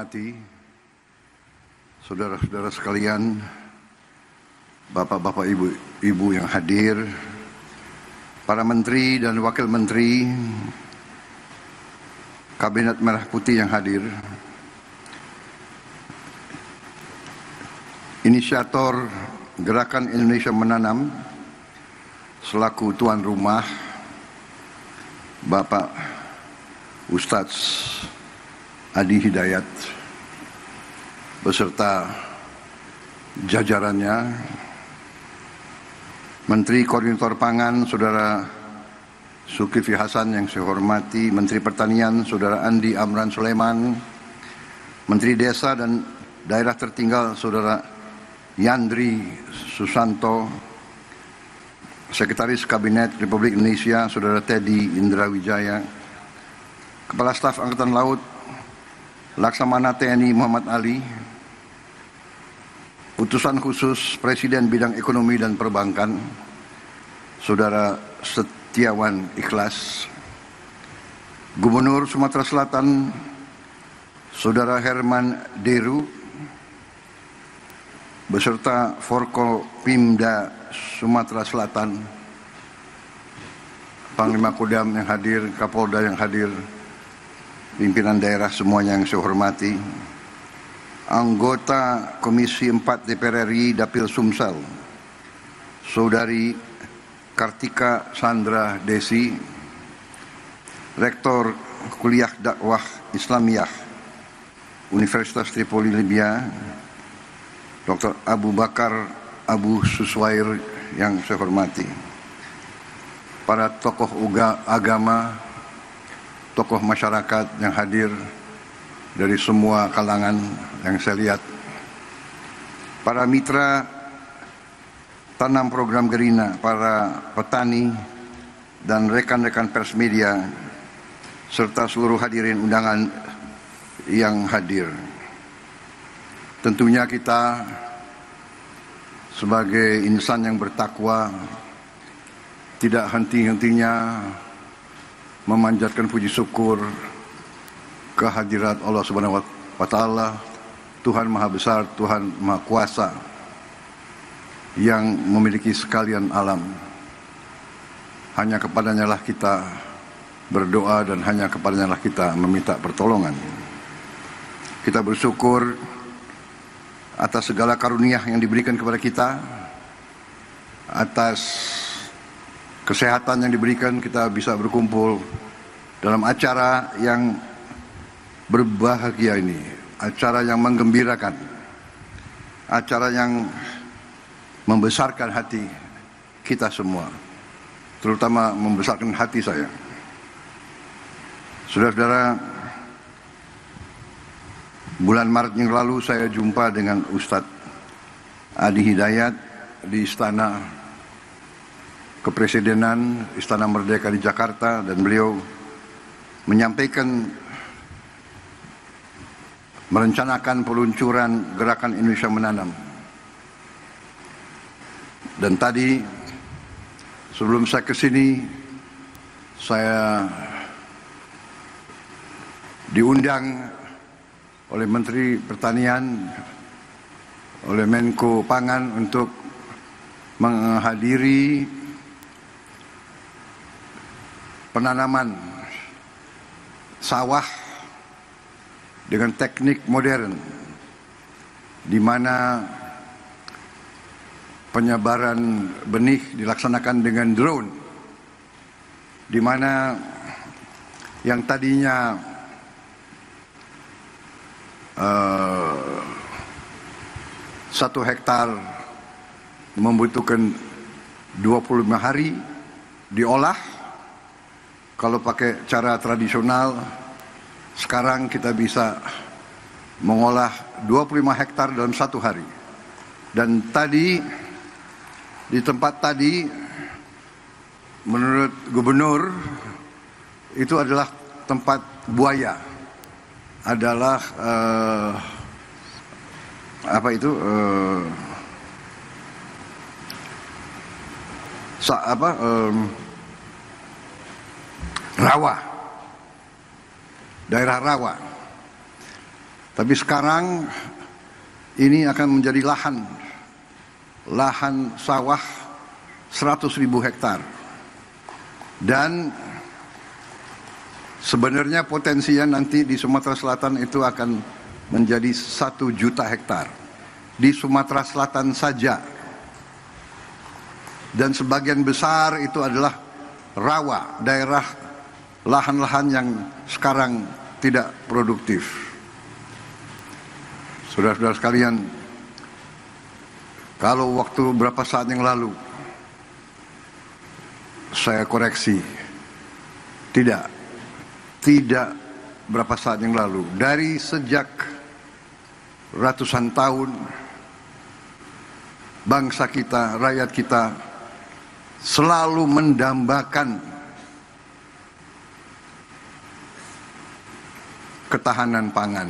hormati, saudara-saudara sekalian, bapak-bapak, ibu-ibu yang hadir, para menteri dan wakil menteri, Kabinet Merah Putih yang hadir, inisiator Gerakan Indonesia Menanam selaku tuan rumah, Bapak Ustadz Adi Hidayat beserta jajarannya, Menteri Koordinator Pangan Saudara Zulkifli Hasan yang saya hormati, Menteri Pertanian Saudara Andi Amran Sulaiman, Menteri Desa dan Daerah Tertinggal Saudara Yandri Susanto, Sekretaris Kabinet Republik Indonesia Saudara Teddy Indra Wijaya, Kepala Staf Angkatan Laut Laksamana TNI Muhammad Ali, Utusan Khusus Presiden Bidang Ekonomi dan Perbankan Saudara Setiawan Ikhlas, Gubernur Sumatera Selatan Saudara Herman Deru beserta Forkopimda Sumatera Selatan, Panglima Kodam yang hadir, Kapolda yang hadir, pimpinan daerah semuanya yang saya hormati, anggota Komisi 4 DPR RI Dapil Sumsel, Saudari Kartika Sandra Desi, Rektor Kuliah Dakwah Islamiyah Universitas Tripoli Libya, Dr. Abu Bakar Abu Suswair yang saya hormati, para tokoh agama, tokoh masyarakat yang hadir dari semua kalangan yang saya lihat, para mitra tanam program Gerina, para petani dan rekan-rekan pers media, serta seluruh hadirin undangan yang hadir. Tentunya kita sebagai insan yang bertakwa tidak henti-hentinya memanjatkan puji syukur kehadirat Allah Subhanahu wa Ta'ala, Tuhan Maha Besar, Tuhan Maha Kuasa yang memiliki sekalian alam. Hanya kepadanya lah kita berdoa dan hanya kepadanya lah kita meminta pertolongan. Kita bersyukur atas segala karunia yang diberikan kepada kita, atas kesehatan yang diberikan, kita bisa berkumpul dalam acara yang berbahagia ini, acara yang menggembirakan, acara yang membesarkan hati kita semua, terutama membesarkan hati saya. Saudara-saudara, bulan Maret yang lalu saya jumpa dengan Ustadz Adi Hidayat di Istana Kepresidenan, Istana Merdeka di Jakarta, dan beliau menyampaikan merencanakan peluncuran Gerakan Indonesia Menanam. Dan tadi sebelum saya ke sini, saya diundang oleh Menteri Pertanian, oleh Menko Pangan untuk menghadiri penanaman sawah dengan teknik modern, di mana penyebaran benih dilaksanakan dengan drone, di mana yang tadinya satu hektar membutuhkan 25 hari diolah. Kalau pakai cara tradisional, sekarang kita bisa mengolah 25 hektar dalam satu hari. Dan tadi, di tempat tadi, menurut gubernur, itu adalah tempat buaya. Adalah rawa, daerah rawa. Tapi sekarang ini akan menjadi lahan sawah 100.000 hektar. Dan sebenarnya potensinya nanti di Sumatera Selatan itu akan menjadi 1 juta hektar. Di Sumatera Selatan saja. Dan sebagian besar itu adalah rawa, daerah lahan-lahan yang sekarang tidak produktif. Saudara-saudara sekalian, kalau waktu beberapa saat yang lalu saya koreksi, tidak berapa saat yang lalu, dari sejak ratusan tahun bangsa kita, rakyat kita selalu mendambakan ketahanan pangan.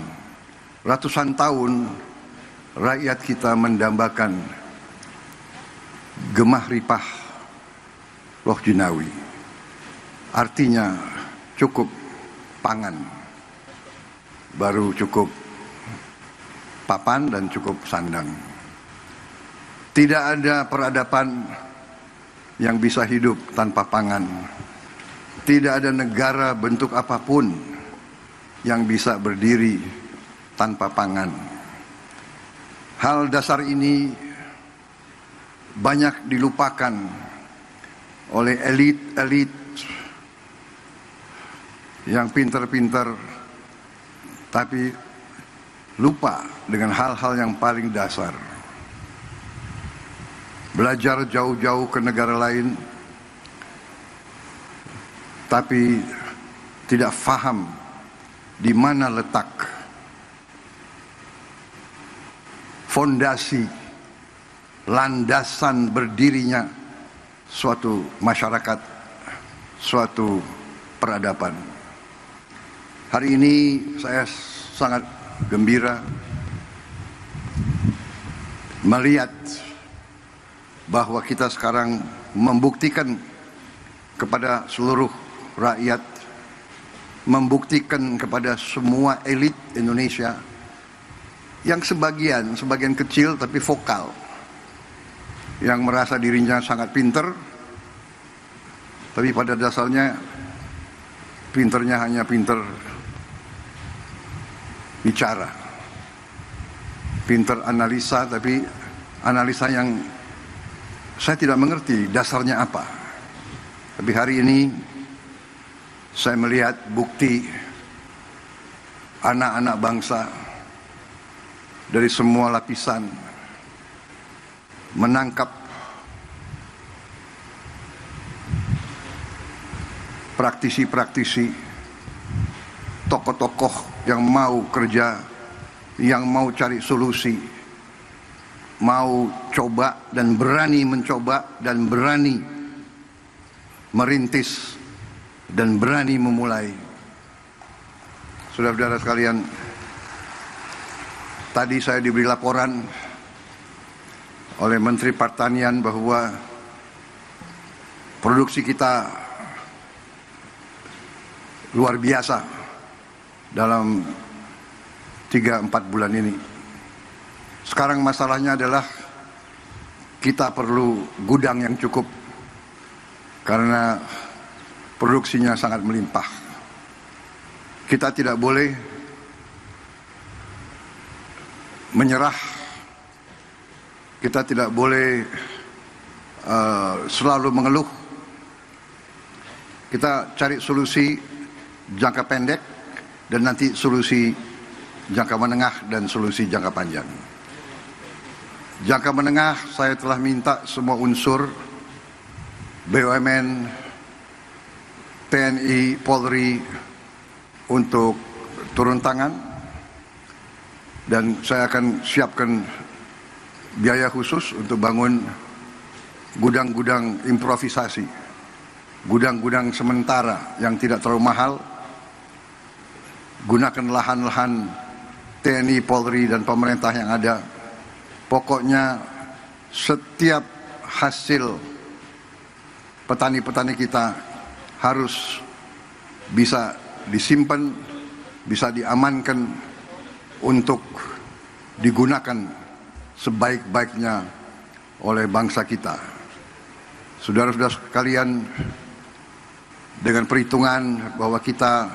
Ratusan tahun rakyat kita mendambakan gemah ripah loh jinawi. Artinya cukup pangan, baru cukup papan dan cukup sandang. Tidak ada peradaban yang bisa hidup tanpa pangan. Tidak ada negara bentuk apapun yang bisa berdiri tanpa pangan. Hal dasar ini banyak dilupakan oleh elit-elit yang pintar-pintar, tapi lupa dengan hal-hal yang paling dasar. Belajar jauh-jauh ke negara lain, tapi tidak faham di mana letak fondasi, landasan berdirinya suatu masyarakat, suatu peradaban. Hari ini saya sangat gembira melihat bahwa kita sekarang membuktikan kepada seluruh rakyat, membuktikan kepada semua elit Indonesia yang sebagian kecil tapi vokal, yang merasa dirinya sangat pinter, tapi pada dasarnya pinternya hanya pinter bicara, pinter analisa, tapi analisa yang saya tidak mengerti dasarnya apa. Tapi hari ini saya melihat bukti anak-anak bangsa dari semua lapisan menangkap praktisi-praktisi, tokoh-tokoh yang mau kerja, yang mau cari solusi, mau coba dan berani mencoba dan berani merintis dan berani memulai. Saudara-saudara sekalian, tadi saya diberi laporan oleh Menteri Pertanian bahwa produksi kita luar biasa dalam 3-4 bulan ini. Sekarang masalahnya adalah kita perlu gudang yang cukup karena produksinya sangat melimpah. Kita tidak boleh menyerah, kita tidak boleh selalu mengeluh. Kita cari solusi jangka pendek dan nanti solusi jangka menengah dan solusi jangka panjang. Jangka menengah saya telah minta semua unsur BUMN, TNI, Polri untuk turun tangan, dan saya akan siapkan biaya khusus untuk bangun gudang-gudang improvisasi, gudang-gudang sementara yang tidak terlalu mahal. Gunakan lahan-lahan TNI, Polri, dan pemerintah yang ada. Pokoknya setiap hasil petani-petani kita harus bisa disimpan, bisa diamankan, untuk digunakan sebaik-baiknya oleh bangsa kita. Saudara-saudara sekalian, dengan perhitungan bahwa kita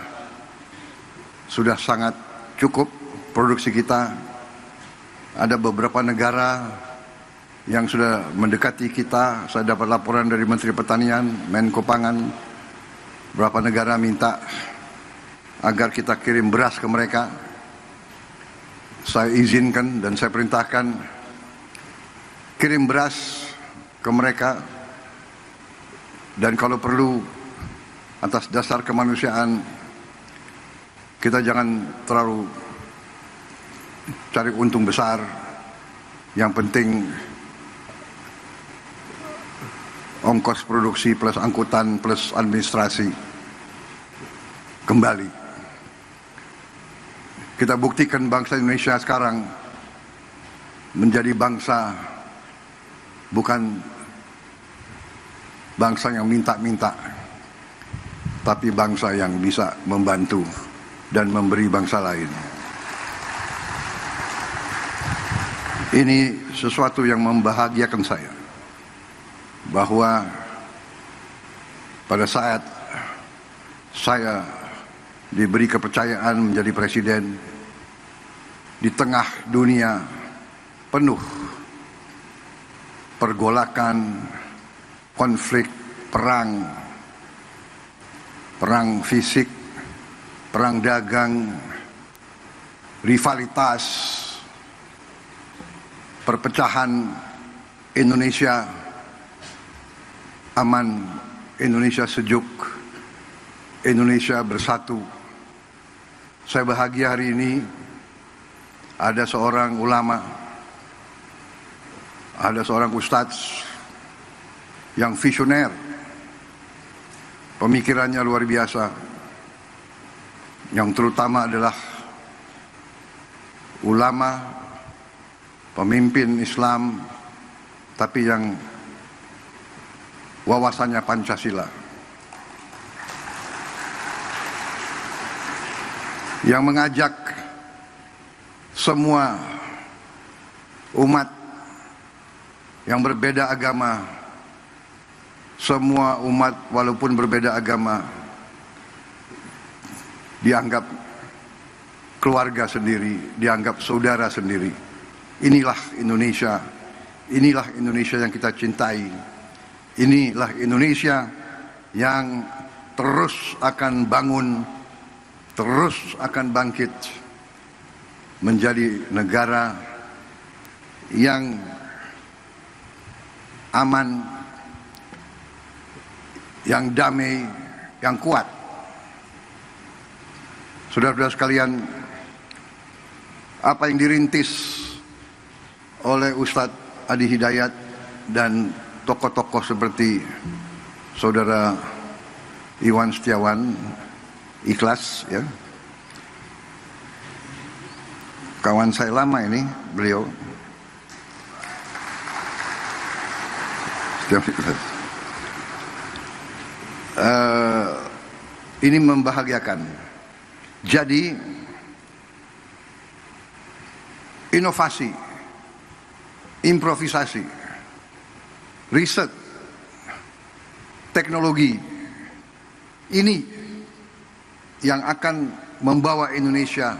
sudah sangat cukup produksi kita, ada beberapa negara yang sudah mendekati kita. Saya dapat laporan dari Menteri Pertanian, Menko Pangan, beberapa negara minta agar kita kirim beras ke mereka. Saya izinkan dan saya perintahkan kirim beras ke mereka, dan kalau perlu atas dasar kemanusiaan kita jangan terlalu cari untung besar. Yang penting ongkos produksi plus angkutan plus administrasi kembali. Kita buktikan bangsa Indonesia sekarang menjadi bangsa, bukan bangsa yang minta-minta, tapi bangsa yang bisa membantu dan memberi bangsa lain. Ini sesuatu yang membahagiakan saya, bahwa pada saat saya diberi kepercayaan menjadi presiden di tengah dunia penuh pergolakan, konflik, perang fisik, perang dagang, rivalitas, perpecahan, Indonesia aman, Indonesia sejuk, Indonesia bersatu. Saya bahagia hari ini ada seorang ulama, ada seorang ustadz yang visioner, pemikirannya luar biasa, yang terutama adalah ulama, pemimpin Islam, tapi yang wawasannya Pancasila, yang mengajak semua umat yang berbeda agama, semua umat walaupun berbeda agama dianggap keluarga sendiri, dianggap saudara sendiri. Inilah Indonesia, inilah Indonesia yang kita cintai, inilah Indonesia yang terus akan bangun, terus akan bangkit menjadi negara yang aman, yang damai, yang kuat. Saudara-saudara sekalian, apa yang dirintis oleh Ustadz Adi Hidayat dan tokoh-tokoh seperti Saudara Iwan Setiawan, Ikhlas, ya, kawan saya lama ini beliau, ini membahagiakan. Jadi inovasi, improvisasi, riset, teknologi ini yang akan membawa Indonesia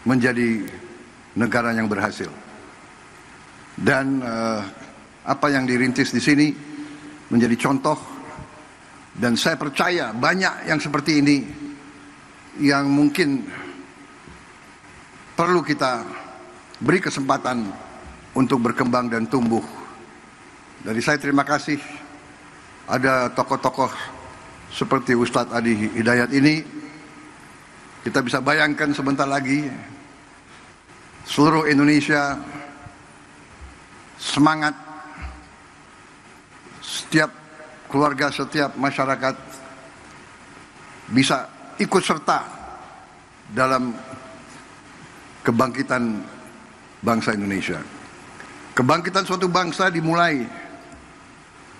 menjadi negara yang berhasil. Dan apa yang dirintis di sini menjadi contoh, dan saya percaya banyak yang seperti ini yang mungkin perlu kita beri kesempatan untuk berkembang dan tumbuh. Dari saya terima kasih ada tokoh-tokoh seperti Ustadz Adi Hidayat ini. Kita bisa bayangkan sebentar lagi seluruh Indonesia semangat, setiap keluarga, setiap masyarakat bisa ikut serta dalam kebangkitan bangsa Indonesia. Kebangkitan suatu bangsa dimulai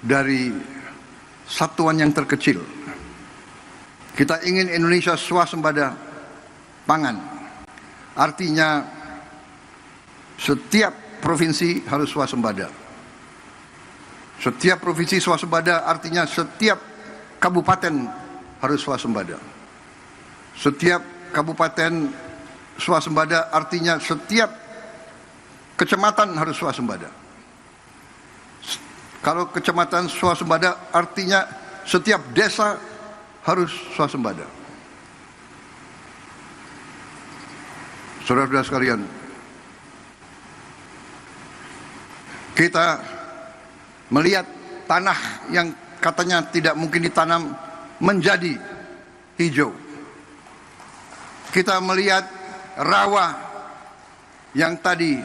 dari satuan yang terkecil. Kita ingin Indonesia swasembada pangan. Artinya setiap provinsi harus swasembada. Setiap provinsi swasembada artinya setiap kabupaten harus swasembada. Setiap kabupaten swasembada artinya setiap kecamatan harus swasembada. Kalau kecamatan swasembada artinya setiap desa harus swasembada. Saudara-saudara sekalian, kita melihat tanah yang katanya tidak mungkin ditanam menjadi hijau. Kita melihat rawa yang tadi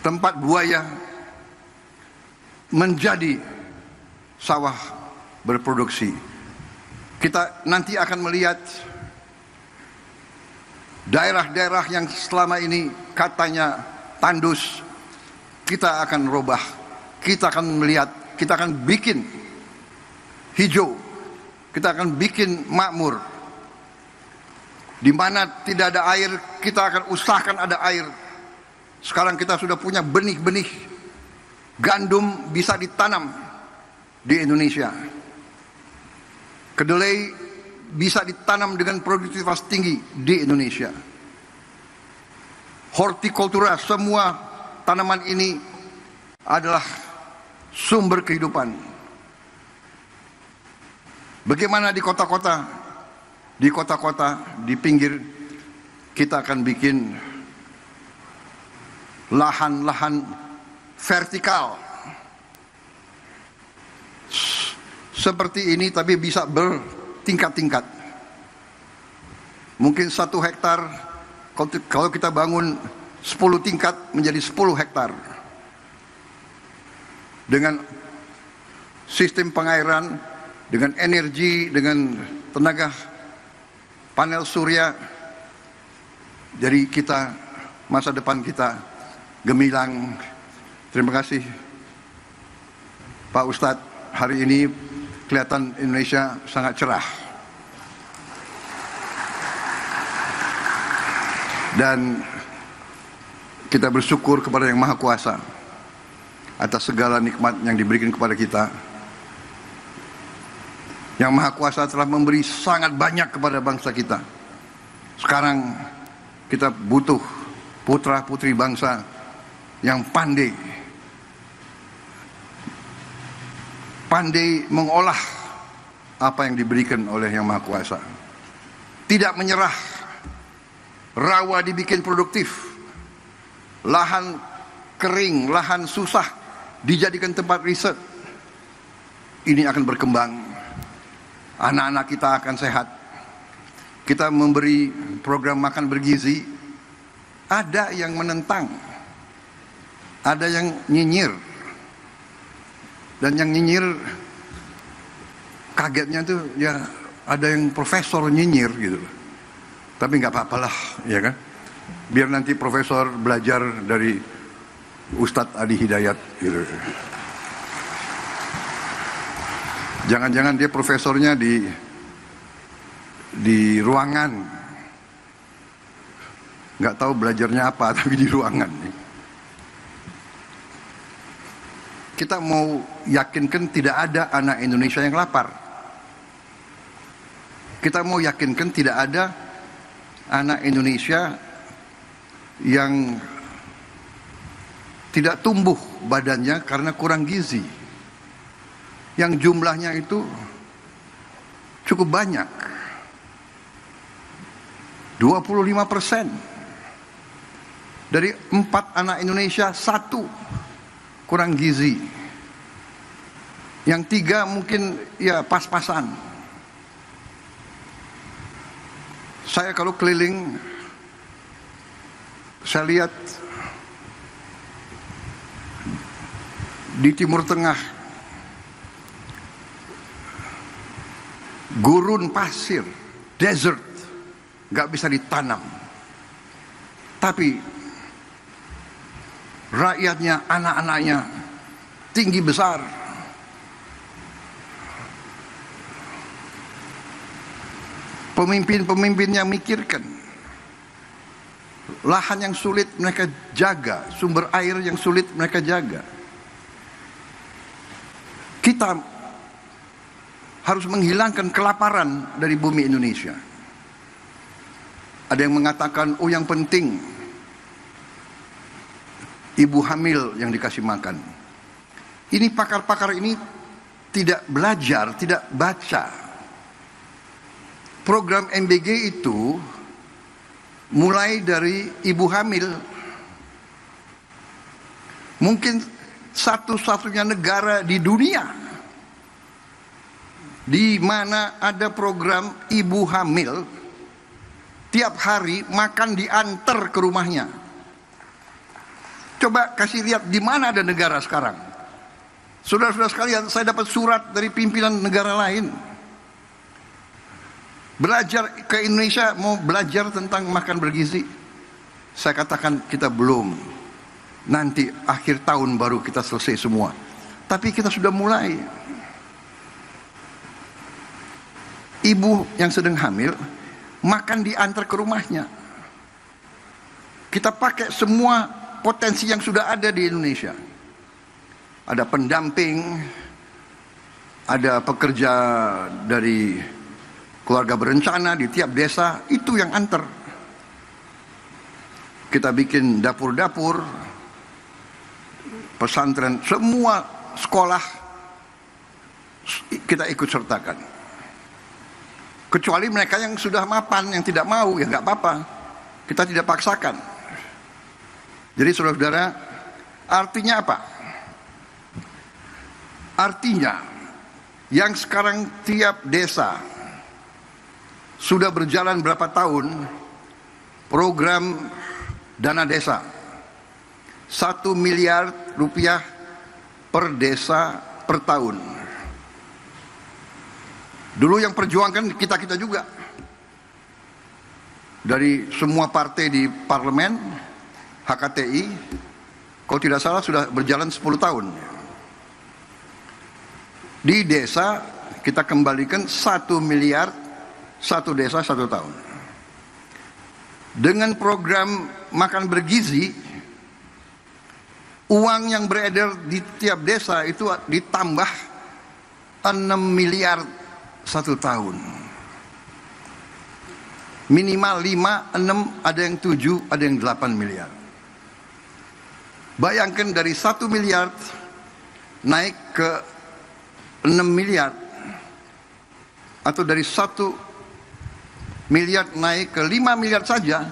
tempat buaya menjadi sawah berproduksi. Kita nanti akan melihat daerah-daerah yang selama ini katanya tandus, kita akan robah, kita akan melihat, kita akan bikin hijau, kita akan bikin makmur. Di mana tidak ada air, kita akan usahakan ada air. Sekarang kita sudah punya benih-benih gandum bisa ditanam di Indonesia. Kedelai bisa ditanam dengan produktivitas tinggi di Indonesia. Hortikultura, semua tanaman ini adalah sumber kehidupan. Bagaimana di kota-kota? Di kota-kota, di pinggir, kita akan bikin lahan-lahan vertikal seperti ini, tapi bisa bertingkat-tingkat. Mungkin 1 hektar, kalau kita bangun 10 tingkat menjadi 10 hektar. Dengan sistem pengairan, dengan energi, dengan tenaga panel surya. Jadi kita, masa depan kita gemilang. Terima kasih Pak Ustadz, hari ini kelihatan Indonesia sangat cerah. Dan kita bersyukur kepada Yang Maha Kuasa atas segala nikmat yang diberikan kepada kita. Yang Maha Kuasa telah memberi sangat banyak kepada bangsa kita. Sekarang kita butuh putra-putri bangsa yang pandai mengolah apa yang diberikan oleh Yang Maha Kuasa. Tidak menyerah. Rawa dibikin produktif. Lahan kering, lahan susah dijadikan tempat riset. Ini akan berkembang. Anak-anak kita akan sehat. Kita memberi program makan bergizi. Ada yang menentang. Ada yang nyinyir. Dan yang nyinyir, kagetnya tuh ya ada yang profesor nyinyir gitu. Tapi nggak apa-apalah, ya kan? Biar nanti profesor belajar dari Ustadz Adi Hidayat gitu. Jangan-jangan dia profesornya di ruangan, nggak tahu belajarnya apa, tapi di ruangan. Kita mau yakinkan tidak ada anak Indonesia yang lapar. Kita mau yakinkan tidak ada anak Indonesia yang tidak tumbuh badannya karena kurang gizi. Yang jumlahnya itu cukup banyak. 25% dari 4 anak Indonesia 1 kurang gizi. Yang 3 mungkin ya pas-pasan. Saya kalau keliling, saya lihat di Timur Tengah gurun pasir, desert, nggak bisa ditanam. Tapi rakyatnya, anak-anaknya tinggi besar. Pemimpin-pemimpin yang mikirkan. Lahan yang sulit mereka jaga, sumber air yang sulit mereka jaga. Kita harus menghilangkan kelaparan dari bumi Indonesia. Ada yang mengatakan, oh yang penting ibu hamil yang dikasih makan. Ini pakar-pakar ini tidak belajar, tidak baca. Program MBG itu mulai dari ibu hamil. Mungkin satu-satunya negara di dunia di mana ada program ibu hamil tiap hari makan diantar ke rumahnya. Coba kasih lihat di mana ada negara sekarang. Saudara-saudara sekalian, saya dapat surat dari pimpinan negara lain. Belajar ke Indonesia, mau belajar tentang makan bergizi. Saya katakan kita belum. Nanti akhir tahun baru kita selesai semua. Tapi kita sudah mulai. Ibu yang sedang hamil makan diantar ke rumahnya. Kita pakai semua potensi yang sudah ada di Indonesia. Ada pendamping, ada pekerja dari keluarga berencana di tiap desa, itu yang antar. Kita bikin dapur-dapur, pesantren, semua sekolah kita ikut sertakan. Kecuali mereka yang sudah mapan, yang tidak mau, ya nggak apa-apa. Kita tidak paksakan. Jadi saudara-saudara, artinya apa? Artinya, yang sekarang tiap desa sudah berjalan berapa tahun, program dana desa. 1 miliar rupiah per desa per tahun. Dulu yang perjuangkan kita-kita juga. Dari semua partai di parlemen, HKTI, kalau tidak salah sudah berjalan 10 tahun. Di desa kita kembalikan 1 miliar, satu desa 1 tahun. Dengan program makan bergizi, uang yang beredar di tiap desa itu ditambah 6 miliar 1 tahun. Minimal 5, 6, ada yang 7, ada yang 8 miliar. Bayangkan dari 1 miliar naik ke 6 miliar. Atau dari 1 miliar naik ke 5 miliar saja,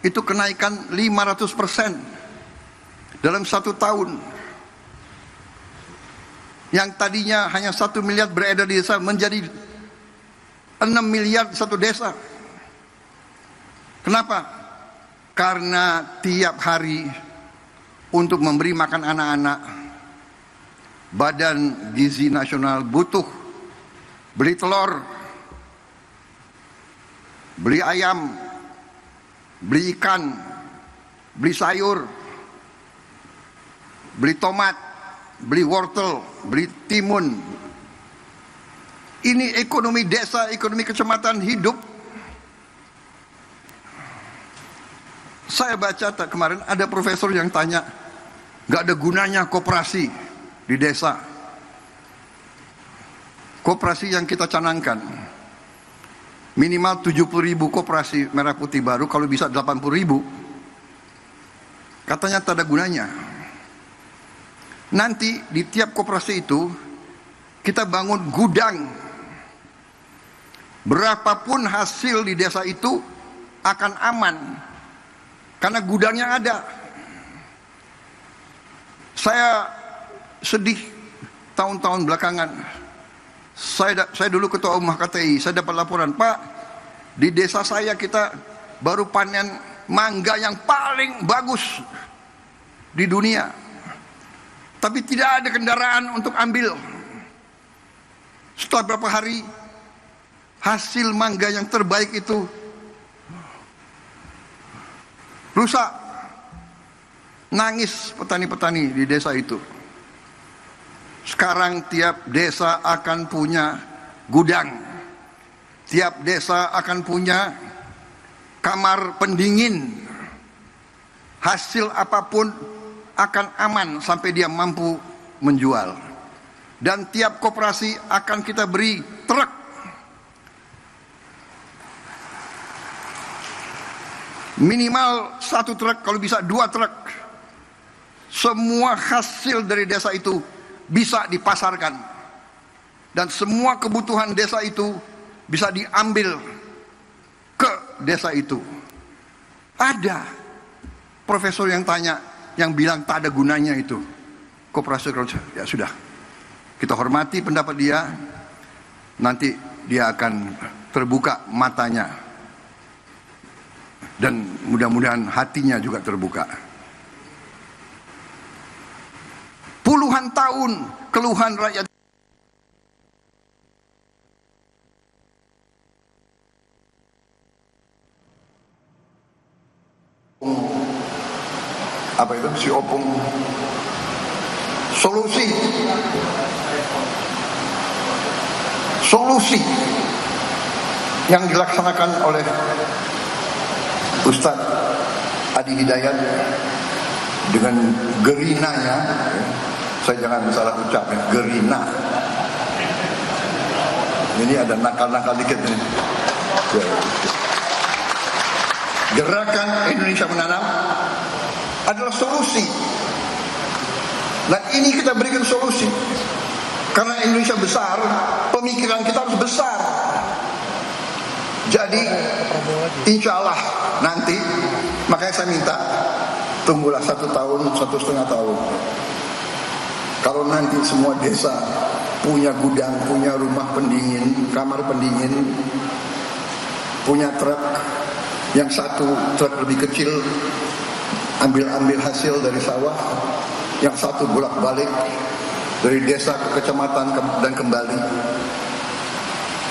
itu kenaikan 500% dalam 1 tahun. Yang tadinya hanya 1 miliar beredar di desa menjadi 6 miliar di satu desa. Kenapa? Karena tiap hari untuk memberi makan anak-anak, Badan Gizi Nasional butuh beli telur, beli ayam, beli ikan, beli sayur, beli tomat, beli wortel, beli timun. Ini ekonomi desa, ekonomi kecamatan hidup. Saya baca kemarin ada profesor yang tanya, gak ada gunanya koperasi di desa. Koperasi yang kita canangkan minimal 70.000 koperasi merah putih baru, kalau bisa 80.000. Katanya tak ada gunanya. Nanti di tiap koperasi itu kita bangun gudang. Berapapun hasil di desa itu akan aman karena gudangnya ada. Saya sedih tahun-tahun belakangan. Saya dulu ketua umum HKTI, saya dapat laporan, Pak, di desa saya kita baru panen mangga yang paling bagus di dunia. Tapi tidak ada kendaraan untuk ambil. Setelah beberapa hari, hasil mangga yang terbaik itu rusak. Nangis petani-petani di desa itu. Sekarang tiap desa akan punya gudang. tiap desa akan punya kamar pendingin. Hasil apapun akan aman sampai dia mampu menjual. Dan tiap koperasi akan kita beri truk. Minimal 1 truk, kalau bisa 2 truk. Semua hasil dari desa itu bisa dipasarkan. Dan semua kebutuhan desa itu bisa diambil ke desa itu. Ada profesor yang tanya, yang bilang tak ada gunanya itu koperasi. Ya sudah, kita hormati pendapat dia. Nanti dia akan terbuka matanya dan mudah-mudahan hatinya juga terbuka. Puluhan tahun keluhan rakyat apa itu si opung solusi yang dilaksanakan oleh Ustadz Adi Hidayat dengan gerinanya, saya jangan salah ucapkan, gerina. Ini ada nakal-nakal dikit nih. Gerakan Indonesia Menanam adalah solusi. Dan ini kita berikan solusi. Karena Indonesia besar, pemikiran kita harus besar. Jadi, insya Allah nanti, makanya saya minta, tunggulah 1 tahun, 1,5 tahun. Kalau nanti semua desa punya gudang, punya rumah pendingin, kamar pendingin, punya truk, yang 1 truk lebih kecil, ambil hasil dari sawah, yang 1 bolak-balik dari desa ke kecamatan dan kembali.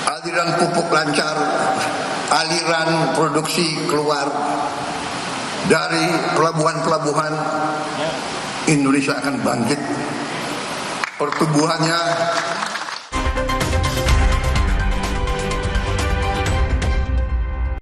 Aliran pupuk lancar, aliran produksi keluar dari pelabuhan-pelabuhan, Indonesia akan bangkit. Pertumbuhannya